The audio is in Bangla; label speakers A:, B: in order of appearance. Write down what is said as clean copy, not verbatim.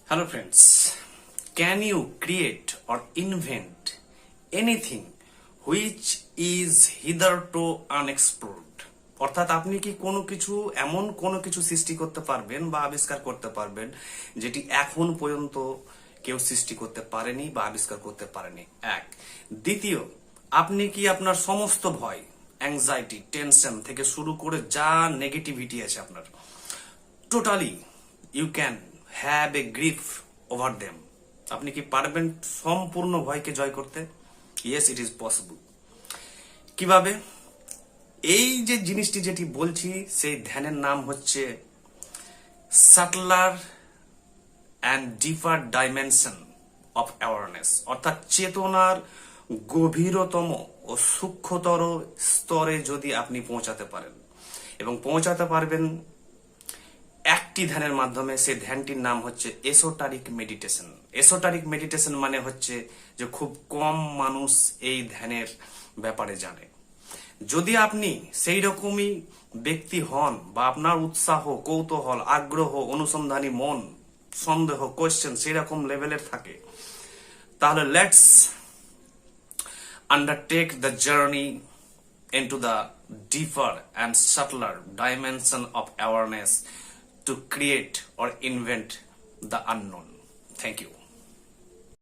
A: Hello friends, can you create or invent anything which is hitherto unexplored? অর্থাৎ আপনি কি কোনো কিছু সৃষ্টি করতে পারবেন বা আবিষ্কার করতে পারবেন যেটি এখন পর্যন্ত কেউ সৃষ্টি করতে পারেনি বা আবিষ্কার করতে পারেনি। এক, দ্বিতীয়, আপনি কি আপনার সমস্ত ভয়, অ্যাংজাইটি, টেনশন থেকে শুরু করে যা নেগেটিভিটি আছে আপনার, totally you can have a grip over them. আপনি কি পারবেন সম্পূর্ণ ভয়কে জয় করতে? Yes, it is possible. কিভাবে? এই যে জিনিসটি যেটি বলছি সেই ধ্যানের নাম হচ্ছে সাটলার অ্যান্ড ডিপার ডাইমেনশন অফ অ্যাওয়ারনেস, অর্থাৎ চেতনার গভীরতম ও সূক্ষ্মতর স্তরে যদি আপনি পৌঁছাতে পারেন এবং পৌঁছাতে পারবেন একটি ধ্যানের মাধ্যমে, সেই ধ্যানটির নাম হচ্ছে এসোটারিক মেডিটেশন। এসোটারিক মেডিটেশন মানে হচ্ছে যে খুব কম মানুষ এই ধ্যানের ব্যাপারে জানে। যদি আপনি সেই রকমই ব্যক্তি হন বা আপনার উৎসাহ, কৌতূহল, আগ্রহ, অনুসন্ধানী মন, সন্দেহ, কোয়েশ্চেন সেই রকম লেভেলের থাকে, তাহলে let's undertake the journey into the deeper and subtler dimension of awareness to create or invent the unknown. Thank you.